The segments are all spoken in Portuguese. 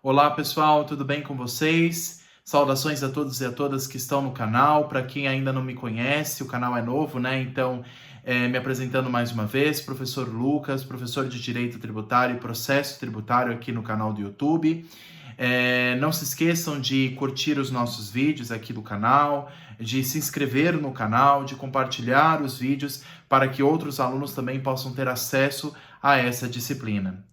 Olá pessoal, tudo bem com vocês? Saudações a todos e a todas que estão no canal. Para quem ainda não me conhece, o canal é novo, né? Então, me apresentando mais uma vez, professor Lucas, professor de Direito Tributário e Processo Tributário aqui no canal do YouTube. Não se esqueçam de curtir os nossos vídeos aqui do canal, de se inscrever no canal, de compartilhar os vídeos para que outros alunos também possam ter acesso a essa disciplina.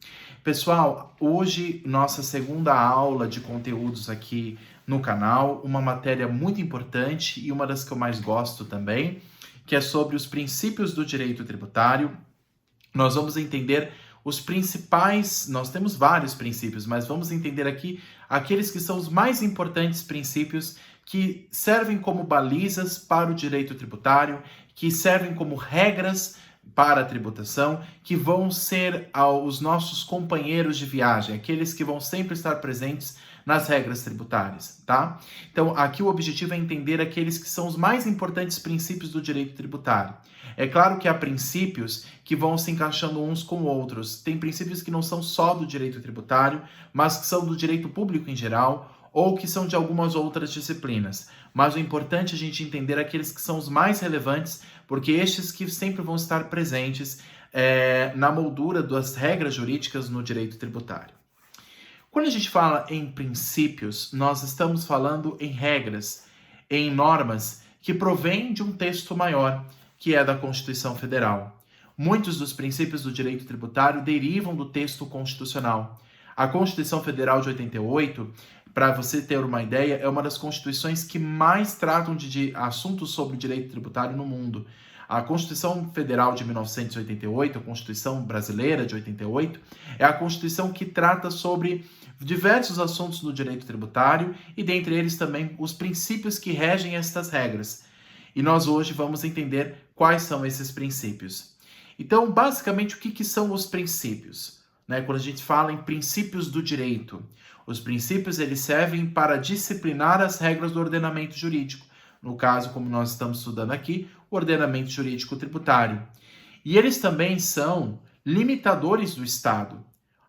Pessoal, hoje nossa segunda aula de conteúdos aqui no canal, uma matéria muito importante e uma das que eu mais gosto também, que é sobre os princípios do direito tributário. Nós vamos entender os principais, nós temos vários princípios, mas vamos entender aqui aqueles que são os mais importantes princípios que servem como balizas para o direito tributário, que servem como regras para a tributação, que vão ser os nossos companheiros de viagem, aqueles que vão sempre estar presentes nas regras tributárias, tá? Então, aqui o objetivo é entender aqueles que são os mais importantes princípios do direito tributário. É claro que há princípios que vão se encaixando uns com outros. Tem princípios que não são só do direito tributário, mas que são do direito público em geral, ou que são de algumas outras disciplinas. Mas o importante é a gente entender aqueles que são os mais relevantes, porque estes que sempre vão estar presentes na moldura das regras jurídicas no direito tributário. Quando a gente fala em princípios, nós estamos falando em regras, em normas que provêm de um texto maior, que é da Constituição Federal. Muitos dos princípios do direito tributário derivam do texto constitucional. A Constituição Federal de 88, para você ter uma ideia, é uma das constituições que mais tratam de assuntos sobre direito tributário no mundo. A Constituição Federal de 1988, a Constituição Brasileira de 88, é a Constituição que trata sobre diversos assuntos do direito tributário e, dentre eles, também os princípios que regem estas regras. E nós hoje vamos entender quais são esses princípios. Então, basicamente, o que são os princípios? Quando a gente fala em princípios do direito, os princípios eles servem para disciplinar as regras do ordenamento jurídico. No caso, como nós estamos estudando aqui, o ordenamento jurídico tributário. E eles também são limitadores do Estado.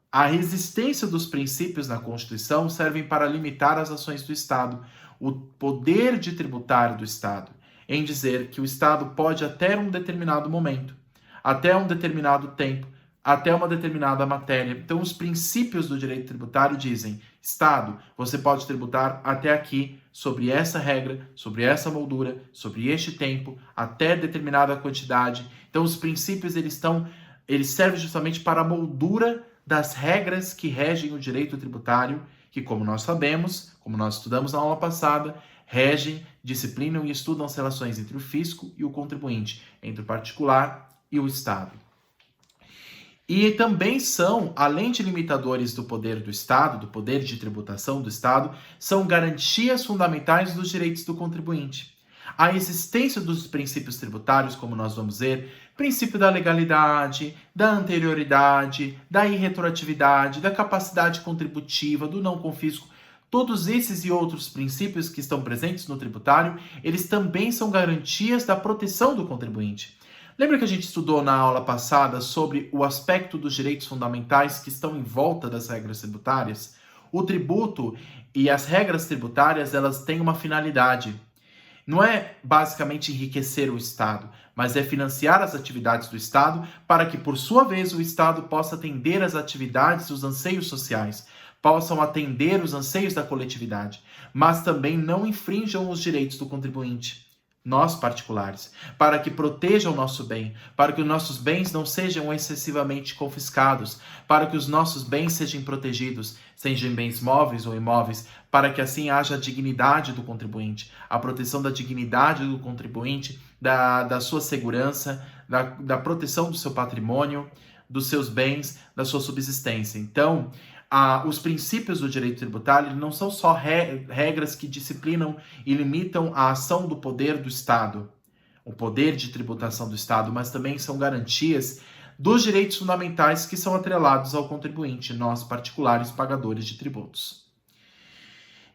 A existência dos princípios na Constituição servem para limitar as ações do Estado, o poder de tributário do Estado, em dizer que o Estado pode até um determinado momento, até um determinado tempo, até uma determinada matéria. Então, os princípios do direito tributário dizem: Estado, você pode tributar até aqui, sobre essa regra, sobre essa moldura, sobre este tempo, até determinada quantidade. Então, os princípios eles servem justamente para a moldura das regras que regem o direito tributário, que, como nós sabemos, como nós estudamos na aula passada, regem, disciplinam e estudam as relações entre o fisco e o contribuinte, entre o particular e o Estado. E também são, além de limitadores do poder do Estado, do poder de tributação do Estado, são garantias fundamentais dos direitos do contribuinte. A existência dos princípios tributários, como nós vamos ver, princípio da legalidade, da anterioridade, da irretroatividade, da capacidade contributiva, do não confisco, todos esses e outros princípios que estão presentes no tributário, eles também são garantias da proteção do contribuinte. Lembra que a gente estudou na aula passada sobre o aspecto dos direitos fundamentais que estão em volta das regras tributárias? O tributo e as regras tributárias, elas têm uma finalidade. Não é basicamente enriquecer o Estado, mas é financiar as atividades do Estado para que, por sua vez, o Estado possa atender às atividades e os anseios sociais, possam atender os anseios da coletividade, mas também não infringam os direitos do contribuinte. Nós particulares, para que protejam o nosso bem, para que os nossos bens não sejam excessivamente confiscados, para que os nossos bens sejam protegidos, sejam bens móveis ou imóveis, para que assim haja a dignidade do contribuinte, a proteção da dignidade do contribuinte, da sua segurança, da proteção do seu patrimônio, dos seus bens, da sua subsistência. Então, os princípios do direito tributário não são só regras que disciplinam e limitam a ação do poder do Estado, o poder de tributação do Estado, mas também são garantias dos direitos fundamentais que são atrelados ao contribuinte, nós particulares pagadores de tributos.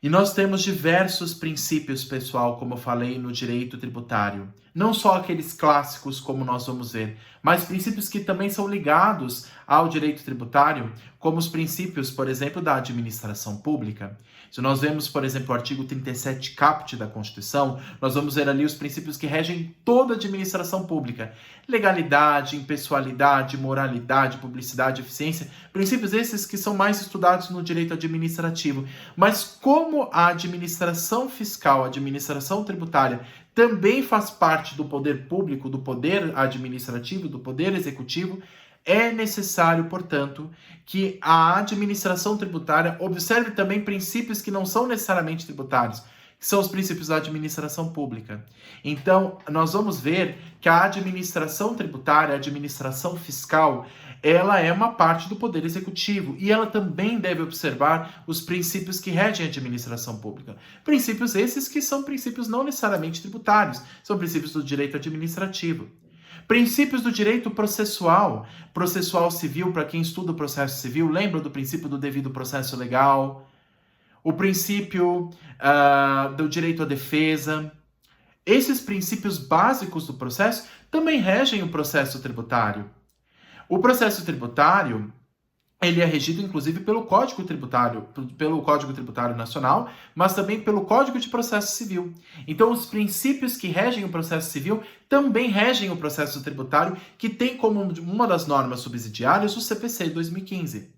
E nós temos diversos princípios, pessoal, como eu falei, no direito tributário. Não só aqueles clássicos, como nós vamos ver, mas princípios que também são ligados ao direito tributário, como os princípios, por exemplo, da administração pública. Se nós vemos, por exemplo, o artigo 37 caput da Constituição, nós vamos ver ali os princípios que regem toda a administração pública. Legalidade, impessoalidade, moralidade, publicidade, eficiência, princípios esses que são mais estudados no direito administrativo. Mas como a administração fiscal, a administração tributária, também faz parte do poder público, do poder administrativo, do poder executivo, é necessário, portanto, que a administração tributária observe também princípios que não são necessariamente tributários, que são os princípios da administração pública. Então, nós vamos ver que a administração tributária, a administração fiscal, ela é uma parte do poder executivo e ela também deve observar os princípios que regem a administração pública. Princípios esses que são princípios não necessariamente tributários, são princípios do direito administrativo. Princípios do direito processual, processual civil, para quem estuda o processo civil, lembra do princípio do devido processo legal, o princípio do direito à defesa. Esses princípios básicos do processo também regem o processo tributário. O processo tributário, ele é regido inclusive pelo Código Tributário Nacional, mas também pelo Código de Processo Civil. Então, os princípios que regem o processo civil também regem o processo tributário, que tem como uma das normas subsidiárias o CPC 2015.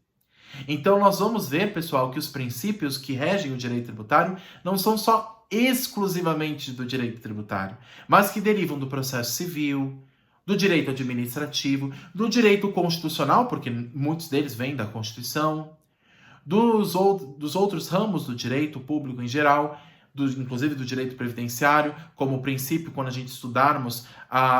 Então, nós vamos ver, pessoal, que os princípios que regem o direito tributário não são só exclusivamente do direito tributário, mas que derivam do processo civil, do direito administrativo, do direito constitucional, porque muitos deles vêm da Constituição, dos outros ramos do direito público em geral, inclusive do direito previdenciário, como o princípio, quando a gente estudarmos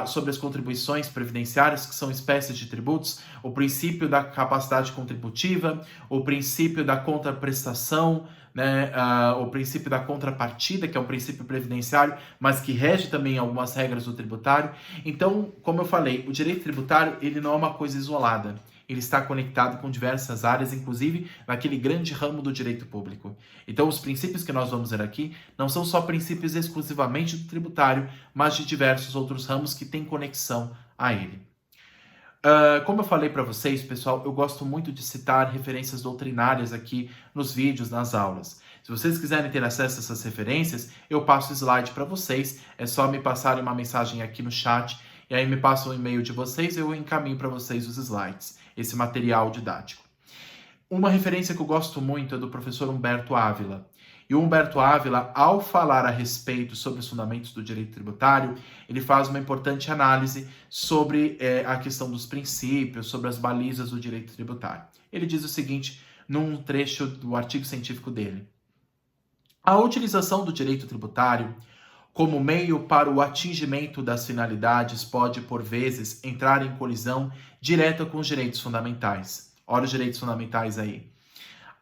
sobre as contribuições previdenciárias, que são espécies de tributos, o princípio da capacidade contributiva, o princípio da contraprestação, né, o princípio da contrapartida, que é um princípio previdenciário, mas que rege também algumas regras do tributário. Então, como eu falei, o direito tributário ele não é uma coisa isolada. Ele está conectado com diversas áreas, inclusive naquele grande ramo do direito público. Então, os princípios que nós vamos ver aqui não são só princípios exclusivamente do tributário, mas de diversos outros ramos que têm conexão a ele. Como eu falei para vocês, pessoal, eu gosto muito de citar referências doutrinárias aqui nos vídeos, nas aulas. Se vocês quiserem ter acesso a essas referências, eu passo o slide para vocês. É só me passarem uma mensagem aqui no chat e aí me passam o e-mail de vocês e eu encaminho para vocês os slides, esse material didático. Uma referência que eu gosto muito é do professor Humberto Ávila. E o Humberto Ávila, ao falar a respeito sobre os fundamentos do direito tributário, ele faz uma importante análise sobre a questão dos princípios, sobre as balizas do direito tributário. Ele diz o seguinte, num trecho do artigo científico dele. A utilização do direito tributário como meio para o atingimento das finalidades pode, por vezes, entrar em colisão direta com os direitos fundamentais. Olha os direitos fundamentais aí.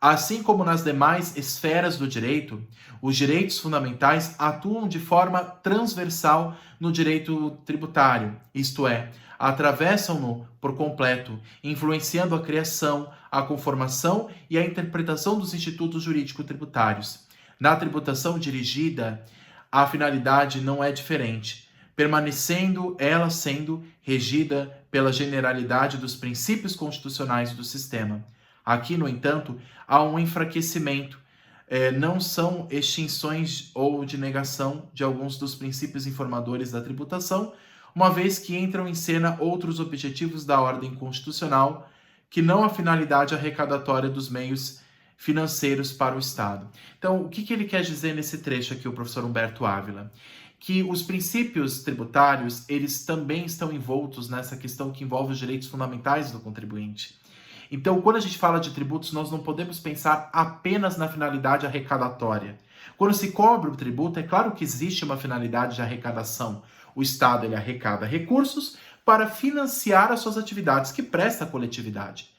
Assim como nas demais esferas do direito, os direitos fundamentais atuam de forma transversal no direito tributário, isto é, atravessam-no por completo, influenciando a criação, a conformação e a interpretação dos institutos jurídico-tributários. Na tributação dirigida, a finalidade não é diferente, permanecendo ela sendo regida pela generalidade dos princípios constitucionais do sistema. Aqui, no entanto, há um enfraquecimento, não são extinções ou de negação de alguns dos princípios informadores da tributação, uma vez que entram em cena outros objetivos da ordem constitucional, que não a finalidade arrecadatória dos meios financeiros para o Estado. Então, o que ele quer dizer nesse trecho aqui, o professor Humberto Ávila? Que os princípios tributários, eles também estão envoltos nessa questão que envolve os direitos fundamentais do contribuinte. Então, quando a gente fala de tributos, nós não podemos pensar apenas na finalidade arrecadatória. Quando se cobra o tributo, é claro que existe uma finalidade de arrecadação. O Estado ele arrecada recursos para financiar as suas atividades que presta à coletividade.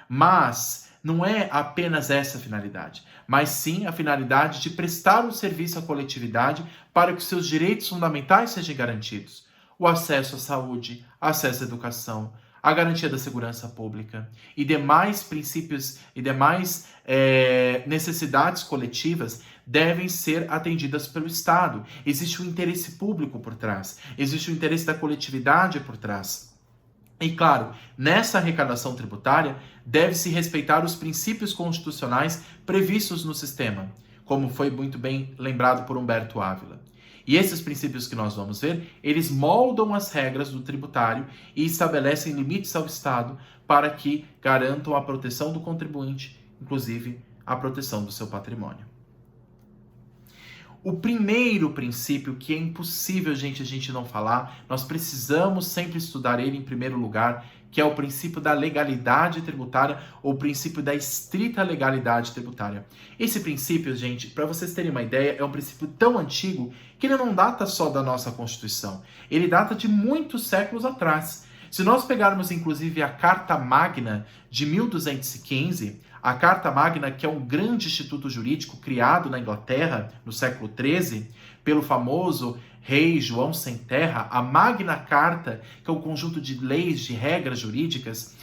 Mas não é apenas essa finalidade, mas sim a finalidade de prestar um serviço à coletividade para que seus direitos fundamentais sejam garantidos. O acesso à saúde, acesso à educação, a garantia da segurança pública e demais princípios e demais necessidades coletivas devem ser atendidas pelo Estado. Existe um interesse público por trás, existe o interesse da coletividade por trás. E claro, nessa arrecadação tributária, deve-se respeitar os princípios constitucionais previstos no sistema, como foi muito bem lembrado por Humberto Ávila. E esses princípios que nós vamos ver, eles moldam as regras do tributário e estabelecem limites ao Estado para que garantam a proteção do contribuinte, inclusive a proteção do seu patrimônio. O primeiro princípio, que é impossível, a gente não falar, nós precisamos sempre estudar ele em primeiro lugar, que é o princípio da legalidade tributária ou o princípio da estrita legalidade tributária. Esse princípio, gente, para vocês terem uma ideia, é um princípio tão antigo que ele não data só da nossa Constituição. Ele data de muitos séculos atrás. Se nós pegarmos, inclusive, a Carta Magna de 1215, a Carta Magna, que é um grande instituto jurídico criado na Inglaterra no século XIII, pelo famoso rei João Sem Terra, a Magna Carta, que é um conjunto de leis, de regras jurídicas,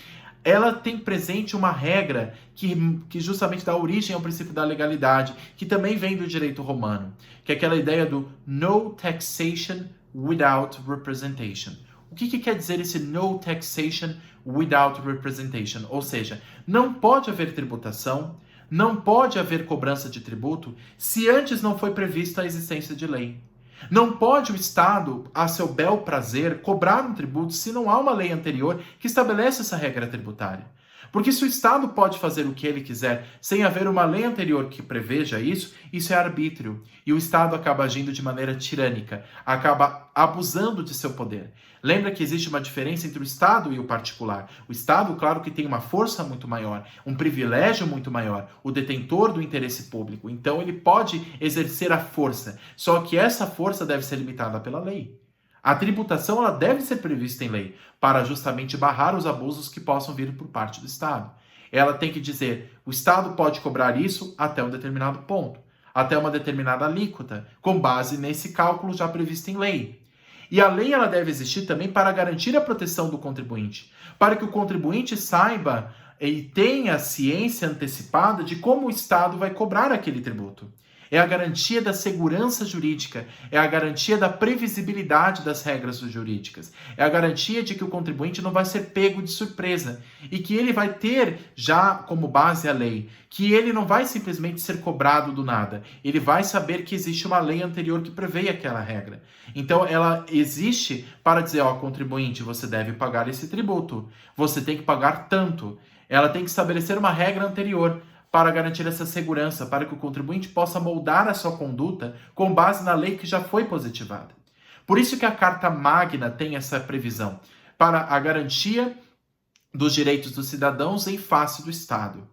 ela tem presente uma regra que justamente dá origem ao princípio da legalidade, que também vem do direito romano, que é aquela ideia do no taxation without representation. O que quer dizer esse no taxation without representation? Ou seja, não pode haver tributação, não pode haver cobrança de tributo se antes não foi prevista a existência de lei. Não pode o Estado, a seu bel prazer, cobrar um tributo se não há uma lei anterior que estabelece essa regra tributária. Porque se o Estado pode fazer o que ele quiser sem haver uma lei anterior que preveja isso, isso é arbítrio. E o Estado acaba agindo de maneira tirânica, acaba abusando de seu poder. Lembra que existe uma diferença entre o Estado e o particular. O Estado, claro que tem uma força muito maior, um privilégio muito maior, o detentor do interesse público. Então ele pode exercer a força, só que essa força deve ser limitada pela lei. A tributação ela deve ser prevista em lei para justamente barrar os abusos que possam vir por parte do Estado. Ela tem que dizer, o Estado pode cobrar isso até um determinado ponto, até uma determinada alíquota, com base nesse cálculo já previsto em lei. E a lei ela deve existir também para garantir a proteção do contribuinte, para que o contribuinte saiba e tenha ciência antecipada de como o Estado vai cobrar aquele tributo. É a garantia da segurança jurídica, é a garantia da previsibilidade das regras jurídicas, é a garantia de que o contribuinte não vai ser pego de surpresa e que ele vai ter já como base a lei, que ele não vai simplesmente ser cobrado do nada, ele vai saber que existe uma lei anterior que prevê aquela regra. Então ela existe para dizer, ó, contribuinte, você deve pagar esse tributo, você tem que pagar tanto. Ela tem que estabelecer uma regra anterior para garantir essa segurança, para que o contribuinte possa moldar a sua conduta com base na lei que já foi positivada. Por isso que a Carta Magna tem essa previsão, para a garantia dos direitos dos cidadãos em face do Estado.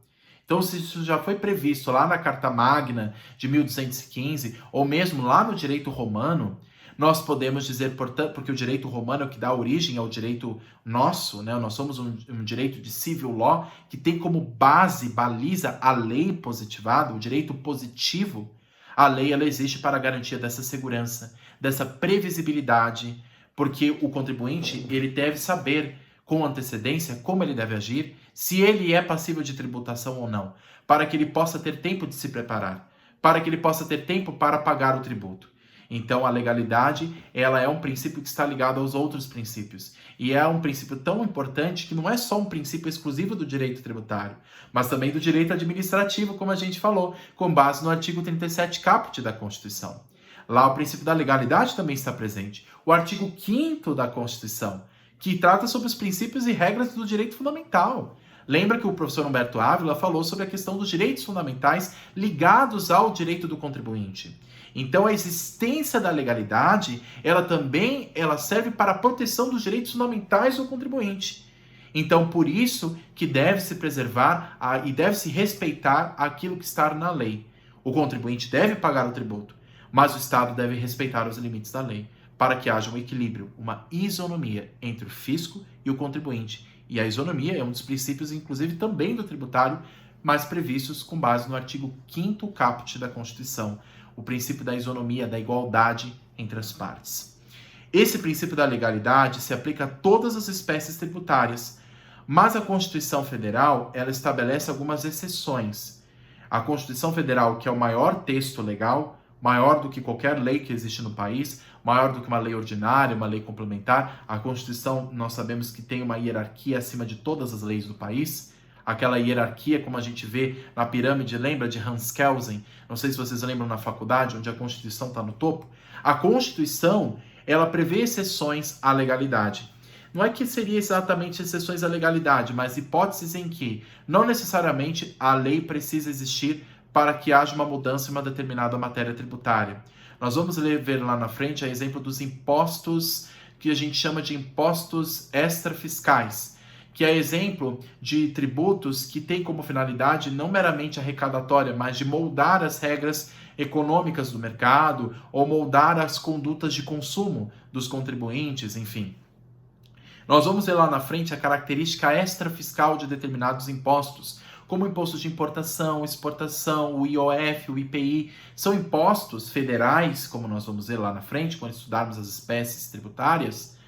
Então, se isso já foi previsto lá na Carta Magna de 1215, ou mesmo lá no direito romano, nós podemos dizer, portanto, porque o direito romano é o que dá origem ao direito nosso, né? Nós somos um direito de civil law que tem como base, baliza a lei positivada, o direito positivo. A lei ela existe para a garantia dessa segurança, dessa previsibilidade, porque o contribuinte ele deve saber com antecedência como ele deve agir, se ele é passível de tributação ou não, para que ele possa ter tempo de se preparar, para que ele possa ter tempo para pagar o tributo. Então, a legalidade, ela é um princípio que está ligado aos outros princípios. E é um princípio tão importante que não é só um princípio exclusivo do direito tributário, mas também do direito administrativo, como a gente falou, com base no artigo 37 caput da Constituição. Lá o princípio da legalidade também está presente. O artigo 5º da Constituição, que trata sobre os princípios e regras do direito fundamental. Lembra que o professor Humberto Ávila falou sobre a questão dos direitos fundamentais ligados ao direito do contribuinte. Então, a existência da legalidade, ela serve para a proteção dos direitos fundamentais do contribuinte. Então, por isso que deve-se preservar e deve-se respeitar aquilo que está na lei. O contribuinte deve pagar o tributo, mas o Estado deve respeitar os limites da lei, para que haja um equilíbrio, uma isonomia entre o fisco e o contribuinte. E a isonomia é um dos princípios, inclusive, também do tributário, mas previstos com base no artigo 5º caput da Constituição, o princípio da isonomia, da igualdade entre as partes. Esse princípio da legalidade se aplica a todas as espécies tributárias, mas a Constituição Federal, ela estabelece algumas exceções. A Constituição Federal, que é o maior texto legal, maior do que qualquer lei que existe no país, maior do que uma lei ordinária, uma lei complementar. A Constituição, nós sabemos que tem uma hierarquia acima de todas as leis do país. Aquela hierarquia, como a gente vê na pirâmide, lembra de Hans Kelsen? Não sei se vocês lembram na faculdade, onde a Constituição está no topo. A Constituição, ela prevê exceções à legalidade. Não é que seria exatamente exceções à legalidade, mas hipóteses em que não necessariamente a lei precisa existir para que haja uma mudança em uma determinada matéria tributária. Nós vamos ver lá na frente a exemplo dos impostos que a gente chama de impostos extrafiscais, que é exemplo de tributos que têm como finalidade não meramente arrecadatória, mas de moldar as regras econômicas do mercado ou moldar as condutas de consumo dos contribuintes, enfim. Nós vamos ver lá na frente a característica extrafiscal de determinados impostos, como o imposto de importação, exportação, o IOF, o IPI. São impostos federais, como nós vamos ver lá na frente, quando estudarmos as espécies tributárias,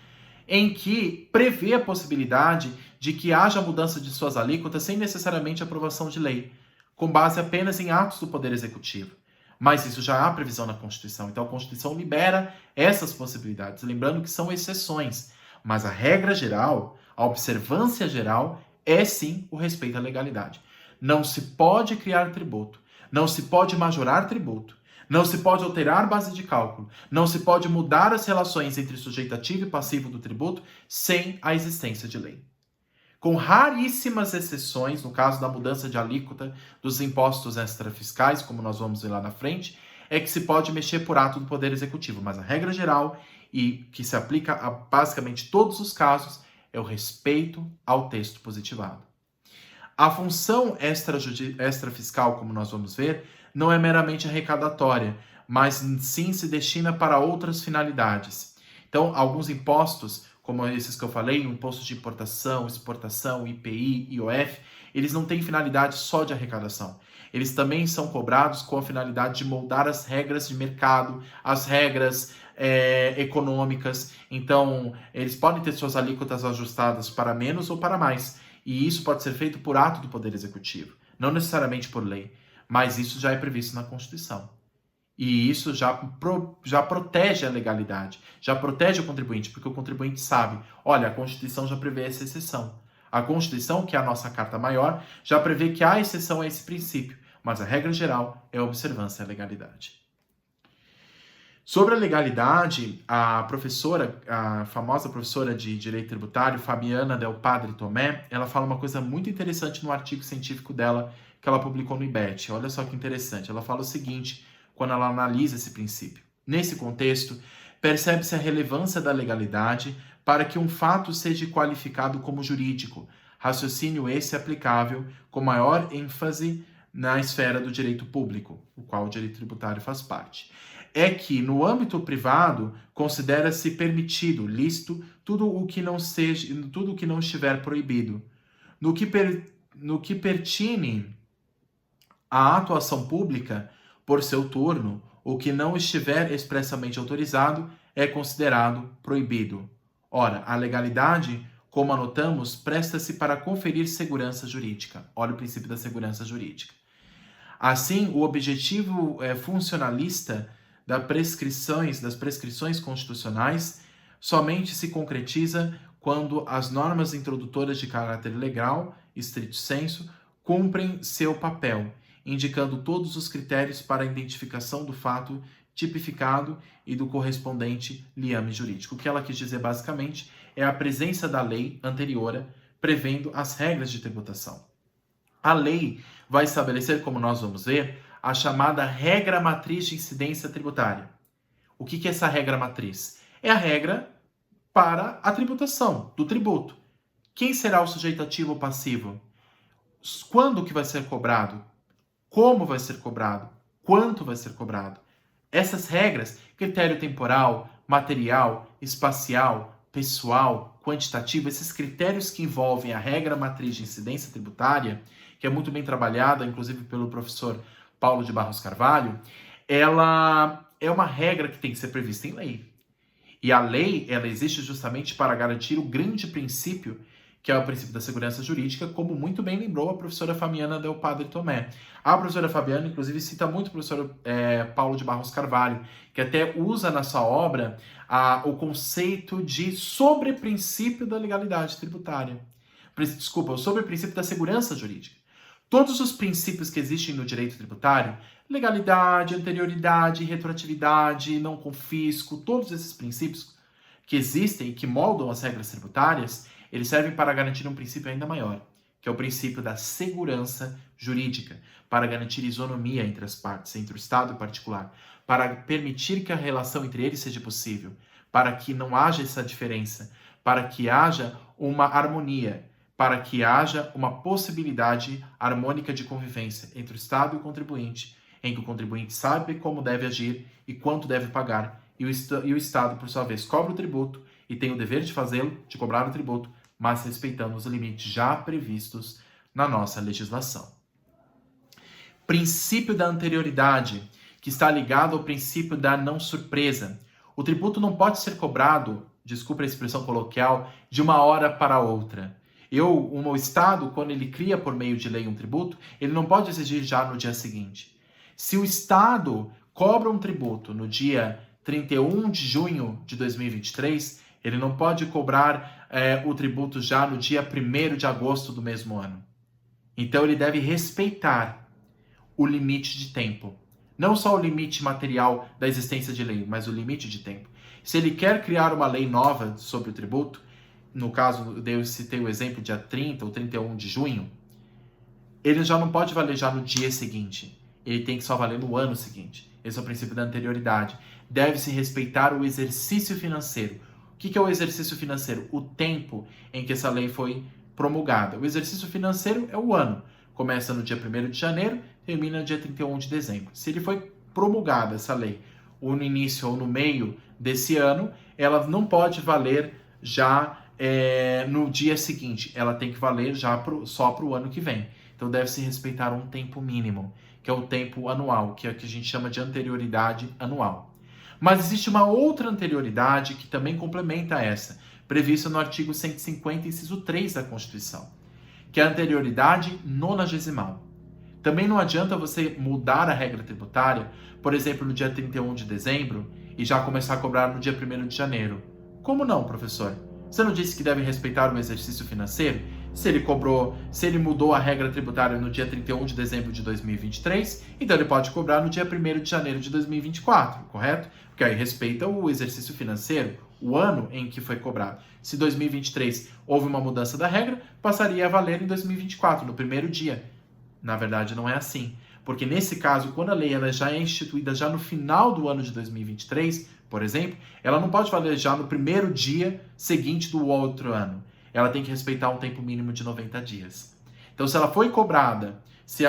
em que prevê a possibilidade de que haja mudança de suas alíquotas sem necessariamente aprovação de lei, com base apenas em atos do Poder Executivo. Mas isso já há previsão na Constituição, então a Constituição libera essas possibilidades, lembrando que são exceções. Mas a regra geral, a observância geral, é sim o respeito à legalidade. Não se pode criar tributo, não se pode majorar tributo, não se pode alterar base de cálculo, não se pode mudar as relações entre sujeito ativo e passivo do tributo sem a existência de lei. Com raríssimas exceções, no caso da mudança de alíquota dos impostos extrafiscais, como nós vamos ver lá na frente, é que se pode mexer por ato do Poder Executivo, mas a regra geral e que se aplica a basicamente todos os casos é o respeito ao texto positivado. A função extrafiscal, como nós vamos ver, não é meramente arrecadatória, mas sim se destina para outras finalidades. Então, alguns impostos, como esses que eu falei, o imposto de importação, exportação, IPI, IOF, eles não têm finalidade só de arrecadação. Eles também são cobrados com a finalidade de moldar as regras de mercado, as regras econômicas. Então, eles podem ter suas alíquotas ajustadas para menos ou para mais. E isso pode ser feito por ato do Poder Executivo, não necessariamente por lei. Mas isso já é previsto na Constituição. E isso já protege a legalidade, já protege o contribuinte, porque o contribuinte sabe, olha, a Constituição já prevê essa exceção. A Constituição, que é a nossa carta maior, já prevê que há exceção a esse princípio, mas a regra geral é a observância à legalidade. Sobre a legalidade, a famosa professora de Direito Tributário, Fabiana Del Padre Tomé, ela fala uma coisa muito interessante no artigo científico dela, que ela publicou no IBET. Olha só que interessante. Ela fala o seguinte, quando ela analisa esse princípio. Nesse contexto, percebe-se a relevância da legalidade para que um fato seja qualificado como jurídico, raciocínio esse aplicável com maior ênfase na esfera do direito público, o qual o direito tributário faz parte. É que, no âmbito privado, considera-se permitido, lícito, tudo o que não estiver proibido. No que pertine à atuação pública, por seu turno, o que não estiver expressamente autorizado é considerado proibido. Ora, a legalidade, como anotamos, presta-se para conferir segurança jurídica. Olha o princípio da segurança jurídica. Assim, o objetivo funcionalista das prescrições constitucionais somente se concretiza quando as normas introdutoras de caráter legal, estrito sensu, cumprem seu papel, indicando todos os critérios para a identificação do fato tipificado e do correspondente liame jurídico. O que ela quis dizer basicamente é a presença da lei anterior prevendo as regras de tributação. A lei vai estabelecer, como nós vamos ver, a chamada regra matriz de incidência tributária. O que é essa regra matriz? É a regra para a tributação do tributo. Quem será o sujeito ativo ou passivo? Quando que vai ser cobrado? Como vai ser cobrado? Quanto vai ser cobrado? Essas regras, critério temporal, material, espacial, pessoal, quantitativo, esses critérios que envolvem a regra matriz de incidência tributária, que é muito bem trabalhada, inclusive pelo professor Paulo de Barros Carvalho, ela é uma regra que tem que ser prevista em lei. E a lei, ela existe justamente para garantir o grande princípio, que é o princípio da segurança jurídica, como muito bem lembrou a professora Fabiana Del Padre Tomé. A professora Fabiana, inclusive, cita muito o professor Paulo de Barros Carvalho, que até usa na sua obra o conceito de sobreprincípio da legalidade tributária. Desculpa, o sobreprincípio da segurança jurídica. Todos os princípios que existem no direito tributário, legalidade, anterioridade, retroatividade, não confisco, todos esses princípios que existem e que moldam as regras tributárias, eles servem para garantir um princípio ainda maior, que é o princípio da segurança jurídica, para garantir isonomia entre as partes, entre o Estado e o particular, para permitir que a relação entre eles seja possível, para que não haja essa diferença, para que haja uma harmonia, para que haja uma possibilidade harmônica de convivência entre o Estado e o contribuinte, em que o contribuinte sabe como deve agir e quanto deve pagar, e o Estado, por sua vez, cobra o tributo e tem o dever de fazê-lo, de cobrar o tributo, mas respeitando os limites já previstos na nossa legislação. Princípio da anterioridade, que está ligado ao princípio da não surpresa. O tributo não pode ser cobrado, desculpe a expressão coloquial, de uma hora para outra. O Estado, quando ele cria por meio de lei um tributo, ele não pode exigir já no dia seguinte. Se o Estado cobra um tributo no dia 31 de junho de 2023, ele não pode cobrar o tributo já no dia 1º de agosto do mesmo ano. Então ele deve respeitar o limite de tempo. Não só o limite material da existência de lei, mas o limite de tempo. Se ele quer criar uma lei nova sobre o tributo, no caso, eu citei o exemplo dia 30 ou 31 de junho, ele já não pode valer já no dia seguinte. Ele tem que só valer no ano seguinte. Esse é o princípio da anterioridade. Deve-se respeitar o exercício financeiro. O que é o exercício financeiro? O tempo em que essa lei foi promulgada. O exercício financeiro é o ano. Começa no dia 1º de janeiro, termina no dia 31 de dezembro. Se ele foi promulgada, essa lei, ou no início ou no meio desse ano, ela não pode valer já no dia seguinte. Ela tem que valer já só para o ano que vem. Então deve-se respeitar um tempo mínimo, que é o tempo anual, que é o que a gente chama de anterioridade anual. Mas existe uma outra anterioridade que também complementa essa, prevista no artigo 150, inciso 3 da Constituição, que é a anterioridade nonagesimal. Também não adianta você mudar a regra tributária, por exemplo, no dia 31 de dezembro, e já começar a cobrar no dia 1º de janeiro. Como não, professor? Você não disse que deve respeitar o exercício financeiro? Se ele mudou a regra tributária no dia 31 de dezembro de 2023, então ele pode cobrar no dia 1º de janeiro de 2024, correto? Porque aí respeita o exercício financeiro, o ano em que foi cobrado. Se 2023 houve uma mudança da regra, passaria a valer em 2024, no primeiro dia. Na verdade, não é assim. Porque nesse caso, quando a lei ela já é instituída já no final do ano de 2023, por exemplo, ela não pode valer já no primeiro dia seguinte do outro ano. Ela tem que respeitar um tempo mínimo de 90 dias. Então, se ela foi cobrada, se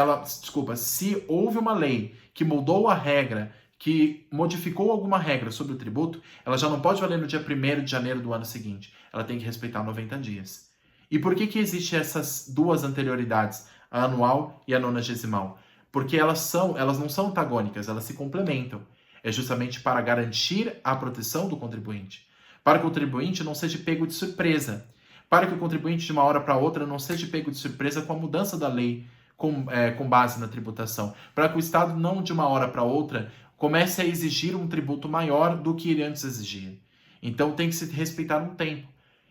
houve uma lei que mudou a regra, que modificou alguma regra sobre o tributo, ela já não pode valer no dia 1º de janeiro do ano seguinte. Ela tem que respeitar 90 dias. E por que existem essas duas anterioridades, a anual e a nonagesimal? Porque elas não são antagônicas, elas se complementam. É justamente para garantir a proteção do contribuinte, para que o contribuinte não seja pego de surpresa, para que o contribuinte de uma hora para outra não seja pego de surpresa com a mudança da lei com base na tributação, para que o Estado não de uma hora para outra comece a exigir um tributo maior do que ele antes exigia. Então tem que se respeitar um tempo.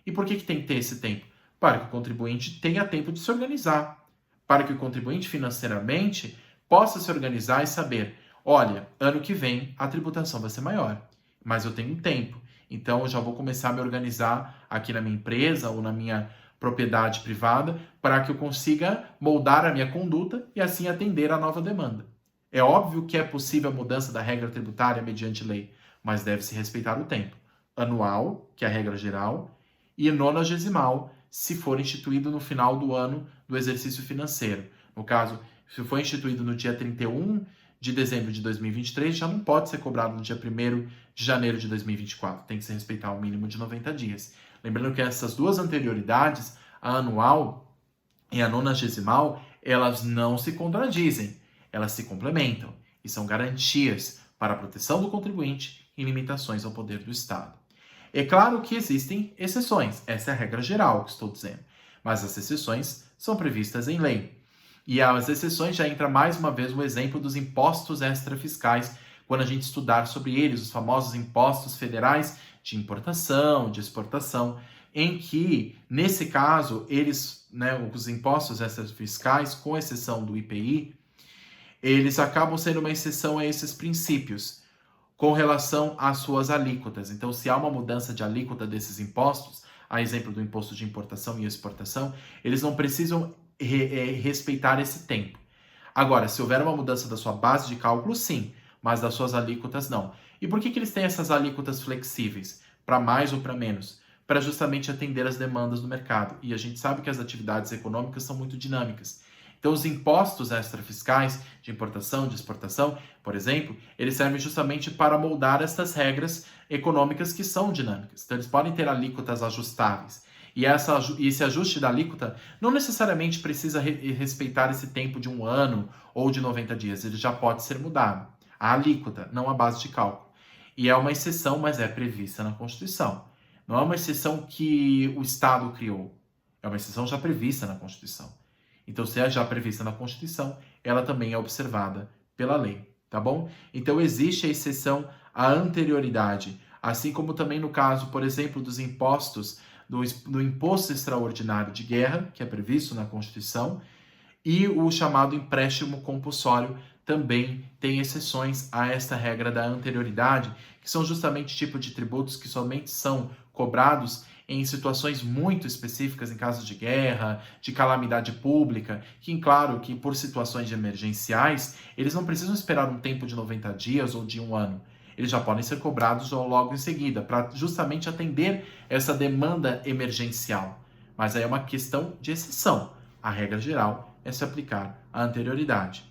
E por que tem que ter esse tempo? Para que o contribuinte tenha tempo de se organizar, para que o contribuinte financeiramente possa se organizar e saber, olha, ano que vem a tributação vai ser maior, mas eu tenho tempo, então eu já vou começar a me organizar aqui na minha empresa ou na minha propriedade privada para que eu consiga moldar a minha conduta e assim atender a nova demanda. É óbvio que é possível a mudança da regra tributária mediante lei, mas deve-se respeitar o tempo anual, que é a regra geral, e nonagesimal, se for instituído no final do ano do exercício financeiro. No caso, se for instituído no dia 31 de dezembro de 2023, já não pode ser cobrado no dia 1º de janeiro de 2024. Tem que se respeitar um mínimo de 90 dias. Lembrando que essas duas anterioridades, a anual e a nonagesimal, elas não se contradizem, elas se complementam e são garantias para a proteção do contribuinte e limitações ao poder do Estado. É claro que existem exceções, essa é a regra geral que estou dizendo, mas as exceções são previstas em lei. E as exceções já entra mais uma vez o exemplo dos impostos extrafiscais, quando a gente estudar sobre eles, os famosos impostos federais de importação, de exportação, em que, nesse caso, eles, né, os impostos extrafiscais, com exceção do IPI, eles acabam sendo uma exceção a esses princípios com relação às suas alíquotas. Então, se há uma mudança de alíquota desses impostos, a exemplo do imposto de importação e exportação, eles não precisam respeitar esse tempo. Agora, se houver uma mudança da sua base de cálculo, sim, mas das suas alíquotas, não. E por que eles têm essas alíquotas flexíveis? Para mais ou para menos? Para justamente atender às demandas do mercado. E a gente sabe que as atividades econômicas são muito dinâmicas. Então, os impostos extrafiscais de importação, de exportação, por exemplo, eles servem justamente para moldar essas regras econômicas que são dinâmicas. Então, eles podem ter alíquotas ajustáveis. E esse ajuste da alíquota não necessariamente precisa respeitar esse tempo de 1 ano ou de 90 dias. Ele já pode ser mudado. A alíquota, não a base de cálculo. E é uma exceção, mas é prevista na Constituição. Não é uma exceção que o Estado criou. É uma exceção já prevista na Constituição. Então, se é já prevista na Constituição, ela também é observada pela lei, tá bom? Então, existe a exceção à anterioridade, assim como também no caso, por exemplo, dos impostos, do imposto extraordinário de guerra, que é previsto na Constituição, e o chamado empréstimo compulsório também tem exceções a esta regra da anterioridade, que são justamente tipo de tributos que somente são cobrados em situações muito específicas, em casos de guerra, de calamidade pública, que, claro, que por situações emergenciais, eles não precisam esperar um tempo de 90 dias ou de 1 ano. Eles já podem ser cobrados logo em seguida, para justamente atender essa demanda emergencial. Mas aí é uma questão de exceção. A regra geral é se aplicar à anterioridade.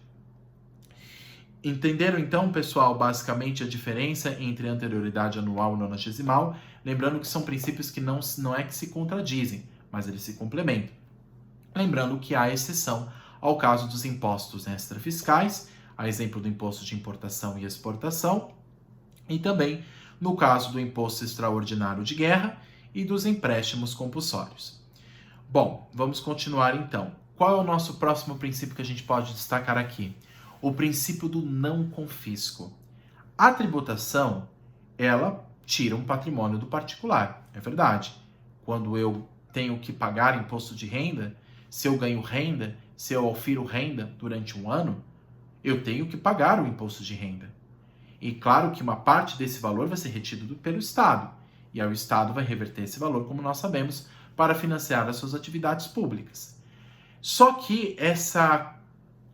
Entenderam então, pessoal, basicamente a diferença entre anterioridade anual e nonagesimal? Lembrando que são princípios que não é que se contradizem, mas eles se complementam. Lembrando que há exceção ao caso dos impostos extrafiscais, a exemplo do imposto de importação e exportação, e também no caso do imposto extraordinário de guerra e dos empréstimos compulsórios. Bom, vamos continuar então. Qual é o nosso próximo princípio que a gente pode destacar aqui? O princípio do não confisco. A tributação, ela tira um patrimônio do particular, é verdade. Quando eu tenho que pagar imposto de renda, se eu ganho renda, se eu ofiro renda durante um ano, eu tenho que pagar o imposto de renda. E claro que uma parte desse valor vai ser retido pelo Estado. E aí o Estado vai reverter esse valor, como nós sabemos, para financiar as suas atividades públicas. Só que essa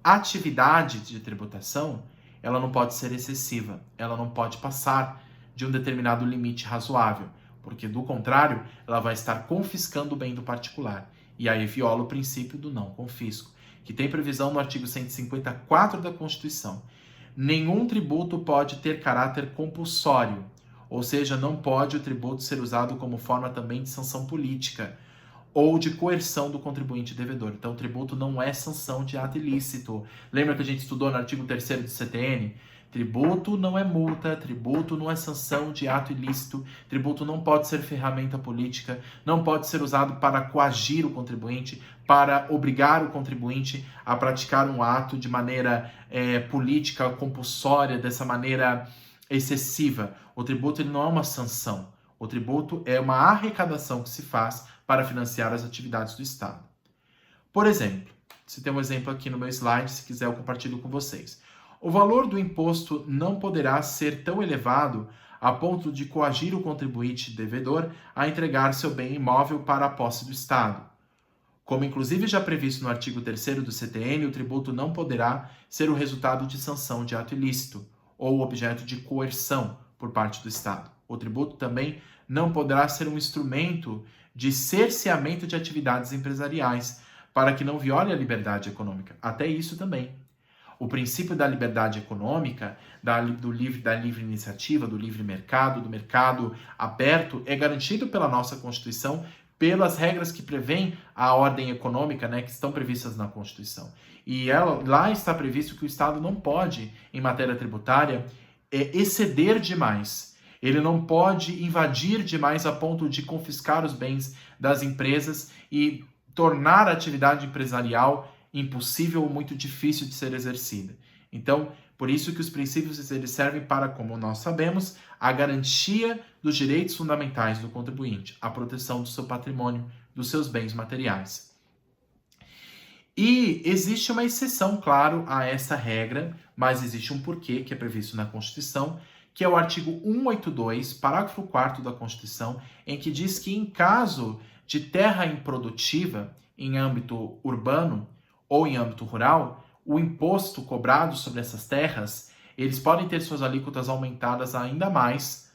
atividade de tributação, ela não pode ser excessiva, ela não pode passar de um determinado limite razoável, porque do contrário, ela vai estar confiscando o bem do particular. E aí viola o princípio do não confisco, que tem previsão no artigo 154 da Constituição. Nenhum tributo pode ter caráter compulsório, ou seja, não pode o tributo ser usado como forma também de sanção política ou de coerção do contribuinte devedor. Então, o tributo não é sanção de ato ilícito. Lembra que a gente estudou no artigo 3º do CTN? Tributo não é multa, tributo não é sanção de ato ilícito, tributo não pode ser ferramenta política, não pode ser usado para coagir o contribuinte, para obrigar o contribuinte a praticar um ato de maneira política, compulsória, dessa maneira excessiva. O tributo ele não é uma sanção. O tributo é uma arrecadação que se faz para financiar as atividades do Estado. Por exemplo, se tem um exemplo aqui no meu slide, se quiser eu compartilho com vocês. O valor do imposto não poderá ser tão elevado a ponto de coagir o contribuinte devedor a entregar seu bem imóvel para a posse do Estado. Como inclusive já previsto no artigo 3º do CTN, o tributo não poderá ser o resultado de sanção de ato ilícito ou objeto de coerção por parte do Estado. O tributo também não poderá ser um instrumento de cerceamento de atividades empresariais, para que não viole a liberdade econômica. Até isso também. O princípio da liberdade econômica, da livre iniciativa, do livre mercado, do mercado aberto, é garantido pela nossa Constituição, pelas regras que prevêem a ordem econômica, que estão previstas na Constituição. E lá está previsto que o Estado não pode, em matéria tributária, exceder demais. Ele não pode invadir demais a ponto de confiscar os bens das empresas e tornar a atividade empresarial impossível ou muito difícil de ser exercida. Então, por isso que os princípios eles servem para, como nós sabemos, a garantia dos direitos fundamentais do contribuinte, a proteção do seu patrimônio, dos seus bens materiais. E existe uma exceção, claro, a essa regra, mas existe um porquê que é previsto na Constituição, que é o artigo 182, parágrafo 4º da Constituição, em que diz que em caso de terra improdutiva em âmbito urbano ou em âmbito rural, o imposto cobrado sobre essas terras, eles podem ter suas alíquotas aumentadas ainda mais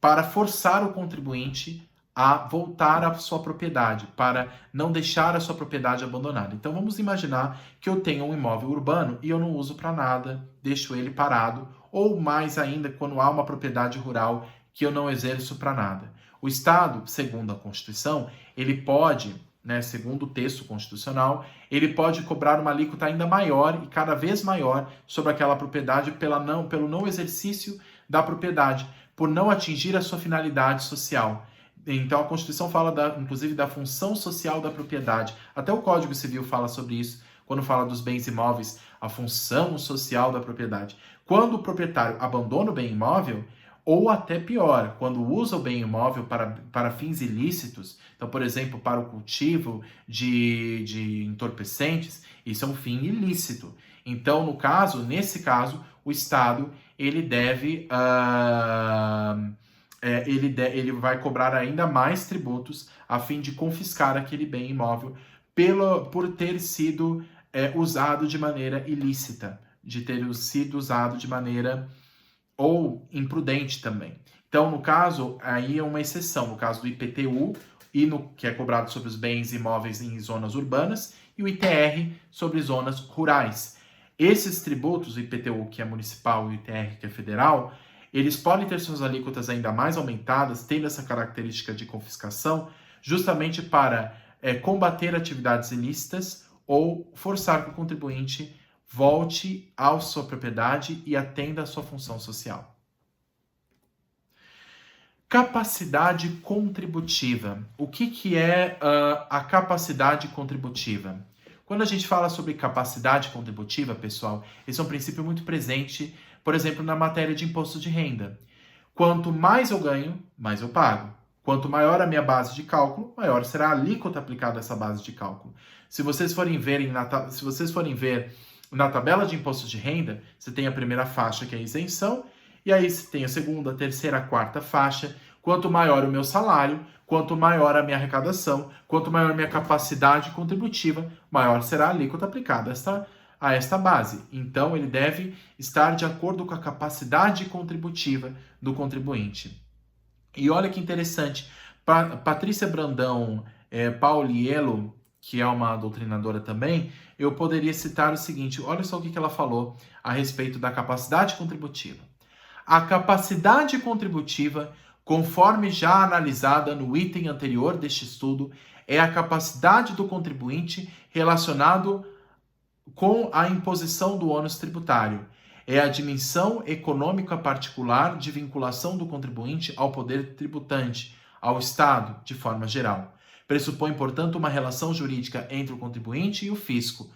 para forçar o contribuinte a voltar à sua propriedade, para não deixar a sua propriedade abandonada. Então vamos imaginar que eu tenho um imóvel urbano e eu não uso para nada, deixo ele parado, ou mais ainda, quando há uma propriedade rural que eu não exerço para nada. O Estado, segundo a Constituição, ele pode, segundo o texto constitucional, ele pode cobrar uma alíquota ainda maior e cada vez maior sobre aquela propriedade pelo não exercício da propriedade, por não atingir a sua finalidade social. Então a Constituição fala, inclusive, da função social da propriedade. Até o Código Civil fala sobre isso, quando fala dos bens imóveis, a função social da propriedade. Quando o proprietário abandona o bem imóvel, ou até pior, quando usa o bem imóvel para fins ilícitos, então, por exemplo, para o cultivo de entorpecentes, isso é um fim ilícito. Então, nesse caso, o Estado ele deve... ele vai cobrar ainda mais tributos a fim de confiscar aquele bem imóvel por ter sido usado de maneira ilícita, de ter sido usado de maneira ou imprudente também. Então, no caso, aí é uma exceção, no caso do IPTU, que é cobrado sobre os bens imóveis em zonas urbanas, e o ITR sobre zonas rurais. Esses tributos, o IPTU, que é municipal, e o ITR, que é federal, eles podem ter suas alíquotas ainda mais aumentadas, tendo essa característica de confiscação, justamente para combater atividades ilícitas ou forçar que o contribuinte volte à sua propriedade e atenda à sua função social. Capacidade contributiva. O que é a capacidade contributiva? Quando a gente fala sobre capacidade contributiva, pessoal, esse é um princípio muito presente, por exemplo, na matéria de imposto de renda. Quanto mais eu ganho, mais eu pago. Quanto maior a minha base de cálculo, maior será a alíquota aplicada a essa base de cálculo. Se vocês forem ver na tabela de imposto de renda, você tem a primeira faixa, que é a isenção, e aí você tem a segunda, a terceira, a quarta faixa. Quanto maior o meu salário, quanto maior a minha arrecadação, quanto maior a minha capacidade contributiva, maior será a alíquota aplicada a esta base. Então, ele deve estar de acordo com a capacidade contributiva do contribuinte. E olha que interessante, Patrícia Brandão Pauliello, que é uma doutrinadora também, eu poderia citar o seguinte, olha só o que ela falou a respeito da capacidade contributiva. A capacidade contributiva, conforme já analisada no item anterior deste estudo, é a capacidade do contribuinte relacionado com a imposição do ônus tributário. É a dimensão econômica particular de vinculação do contribuinte ao poder tributante, ao Estado, de forma geral. Pressupõe, portanto, uma relação jurídica entre o contribuinte e o fisco,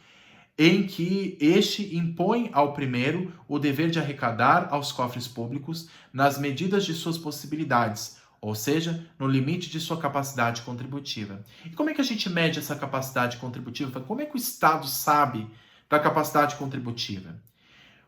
em que este impõe ao primeiro o dever de arrecadar aos cofres públicos nas medidas de suas possibilidades, ou seja, no limite de sua capacidade contributiva. E como é que a gente mede essa capacidade contributiva? Como é que o Estado sabe da capacidade contributiva?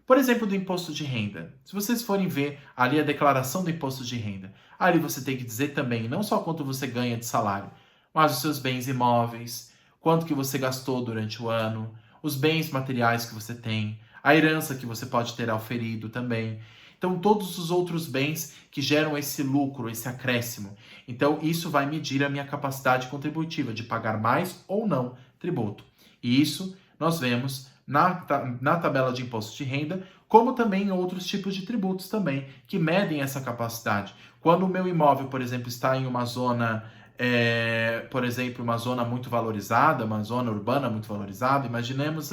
Por exemplo, do imposto de renda. Se vocês forem ver ali a declaração do imposto de renda, ali você tem que dizer também não só quanto você ganha de salário, mas os seus bens imóveis, quanto que você gastou durante o ano, os bens materiais que você tem, a herança que você pode ter auferido também. Então, todos os outros bens que geram esse lucro, esse acréscimo. Então, isso vai medir a minha capacidade contributiva de pagar mais ou não tributo. E isso nós vemos na tabela de imposto de renda, como também em outros tipos de tributos também, que medem essa capacidade. Quando o meu imóvel, por exemplo, está em uma zona, por exemplo, uma zona muito valorizada, uma zona urbana muito valorizada, imaginemos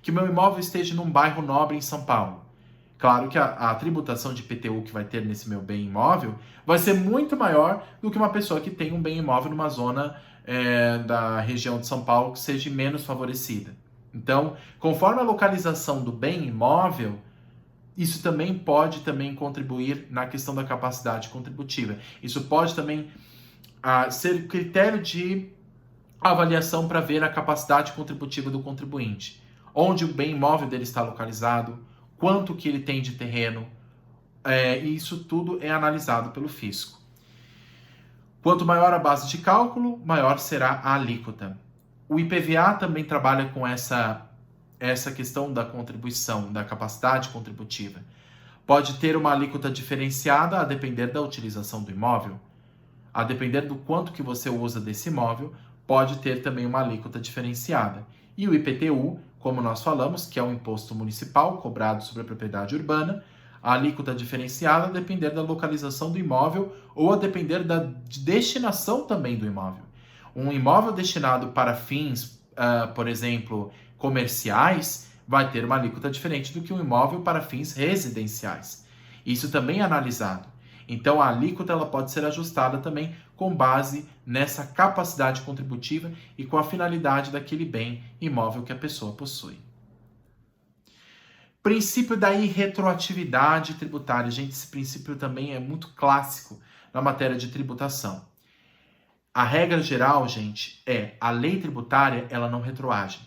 que meu imóvel esteja num bairro nobre em São Paulo. Claro que a tributação de IPTU que vai ter nesse meu bem imóvel vai ser muito maior do que uma pessoa que tem um bem imóvel numa zona da região de São Paulo que seja menos favorecida. Então, conforme a localização do bem imóvel, isso também pode contribuir na questão da capacidade contributiva. Isso pode também ser critério de avaliação para ver a capacidade contributiva do contribuinte. Onde o bem imóvel dele está localizado, quanto que ele tem de terreno, isso tudo é analisado pelo fisco. Quanto maior a base de cálculo, maior será a alíquota. O IPVA também trabalha com essa questão da contribuição, da capacidade contributiva. Pode ter uma alíquota diferenciada a depender da utilização do imóvel. A depender do quanto que você usa desse imóvel, pode ter também uma alíquota diferenciada. E o IPTU, como nós falamos, que é um imposto municipal cobrado sobre a propriedade urbana, a alíquota diferenciada a depender da localização do imóvel ou a depender da destinação também do imóvel. Um imóvel destinado para fins, por exemplo, comerciais, vai ter uma alíquota diferente do que um imóvel para fins residenciais. Isso também é analisado. Então, a alíquota ela pode ser ajustada também com base nessa capacidade contributiva e com a finalidade daquele bem imóvel que a pessoa possui. Princípio da irretroatividade tributária. Gente, esse princípio também é muito clássico na matéria de tributação. A regra geral, gente, a lei tributária ela não retroage.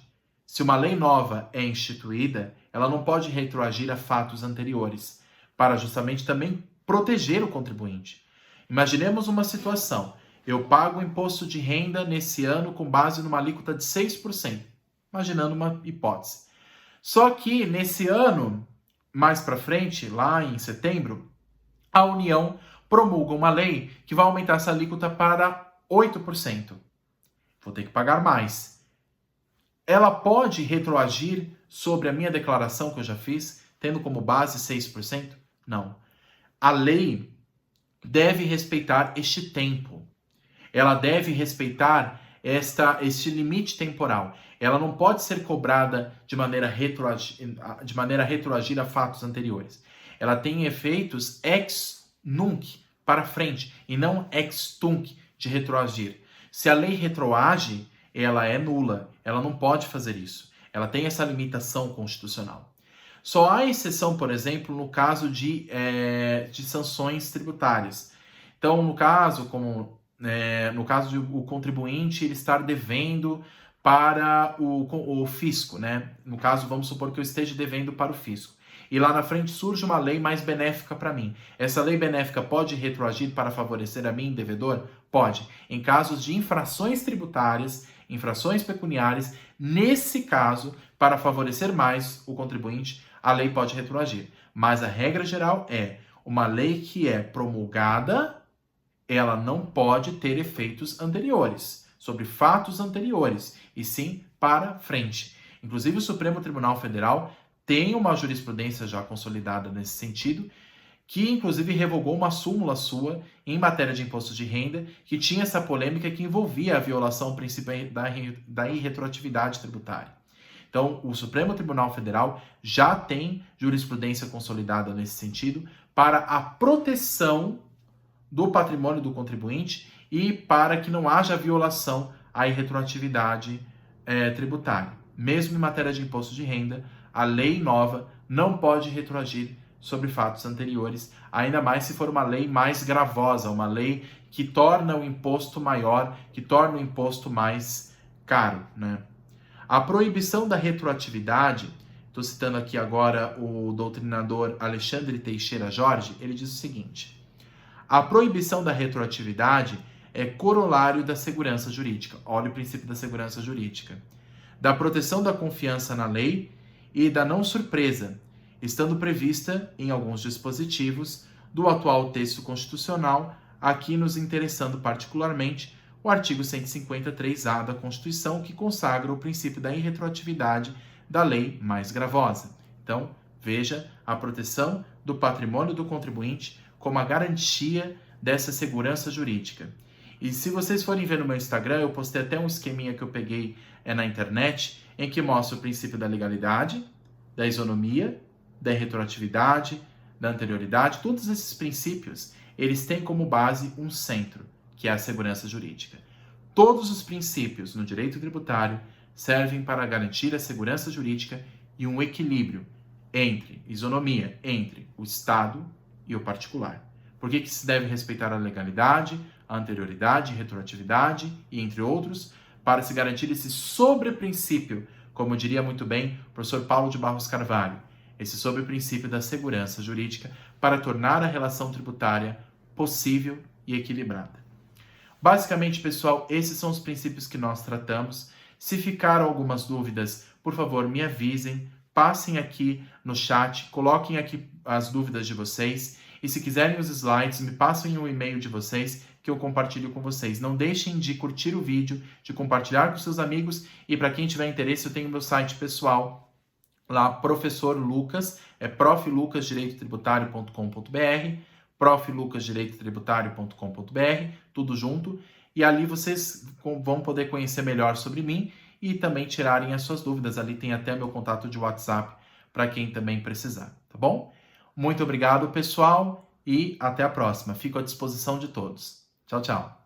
Se uma lei nova é instituída, ela não pode retroagir a fatos anteriores, para justamente também proteger o contribuinte. Imaginemos uma situação. Eu pago o imposto de renda nesse ano com base numa alíquota de 6%. Imaginando uma hipótese. Só que nesse ano, mais para frente, lá em setembro, a União promulga uma lei que vai aumentar essa alíquota para 8%. Vou ter que pagar mais. Ela pode retroagir sobre a minha declaração que eu já fiz, tendo como base 6%? Não. A lei deve respeitar este tempo. Ela deve respeitar este limite temporal. Ela não pode ser cobrada de maneira retroagir a fatos anteriores. Ela tem efeitos ex nunc, para frente, e não ex tunc, de retroagir. Se a lei retroage, ela é nula. Ela não pode fazer isso. Ela tem essa limitação constitucional. Só há exceção, por exemplo, no caso de sanções tributárias. Então, no caso de o contribuinte ele estar devendo para o fisco, né? No caso, vamos supor que eu esteja devendo para o fisco. E lá na frente surge uma lei mais benéfica para mim. Essa lei benéfica pode retroagir para favorecer a mim, devedor? Pode. Em casos de infrações tributárias, infrações pecuniárias, nesse caso, para favorecer mais o contribuinte, a lei pode retroagir. Mas a regra geral é uma lei que é promulgada, ela não pode ter efeitos anteriores, sobre fatos anteriores, e sim para frente. Inclusive, o Supremo Tribunal Federal tem uma jurisprudência já consolidada nesse sentido, que inclusive revogou uma súmula sua em matéria de imposto de renda, que tinha essa polêmica que envolvia a violação ao princípio da irretroatividade tributária. Então, o Supremo Tribunal Federal já tem jurisprudência consolidada nesse sentido para a proteção do patrimônio do contribuinte e para que não haja violação à irretroatividade tributária. Mesmo em matéria de imposto de renda, a lei nova não pode retroagir sobre fatos anteriores, ainda mais se for uma lei mais gravosa, uma lei que torna o imposto maior, que torna o imposto mais caro, né? A proibição da retroatividade, estou citando aqui agora o doutrinador Alexandre Teixeira Jorge, ele diz o seguinte: a proibição da retroatividade é corolário da segurança jurídica. Olha o princípio da segurança jurídica. Da proteção da confiança na lei e da não surpresa, estando prevista em alguns dispositivos do atual texto constitucional, aqui nos interessando particularmente o artigo 153-A da Constituição, que consagra o princípio da irretroatividade da lei mais gravosa. Então, veja a proteção do patrimônio do contribuinte como a garantia dessa segurança jurídica. E se vocês forem ver no meu Instagram, eu postei até um esqueminha que eu peguei na internet, em que mostra o princípio da legalidade, da isonomia, da retroatividade, da anterioridade, todos esses princípios, eles têm como base um centro, que é a segurança jurídica. Todos os princípios no direito tributário servem para garantir a segurança jurídica e um equilíbrio entre isonomia entre o Estado e o particular. Por que se deve respeitar a legalidade, a anterioridade, a retroatividade e entre outros, para se garantir esse sobreprincípio, como diria muito bem o professor Paulo de Barros Carvalho, esse sobreprincípio da segurança jurídica para tornar a relação tributária possível e equilibrada. Basicamente, pessoal, esses são os princípios que nós tratamos. Se ficaram algumas dúvidas, por favor, me avisem, passem aqui no chat, coloquem aqui as dúvidas de vocês e se quiserem os slides, me passem um e-mail de vocês que eu compartilho com vocês. Não deixem de curtir o vídeo, de compartilhar com seus amigos e para quem tiver interesse, eu tenho meu site pessoal lá, Professor Lucas, é proflucasdireitotributário.com.br, proflucasdireitotributário.com.br, tudo junto, e ali vocês vão poder conhecer melhor sobre mim e também tirarem as suas dúvidas. Ali tem até meu contato de WhatsApp para quem também precisar, tá bom? Muito obrigado, pessoal, e até a próxima. Fico à disposição de todos. Tchau, tchau.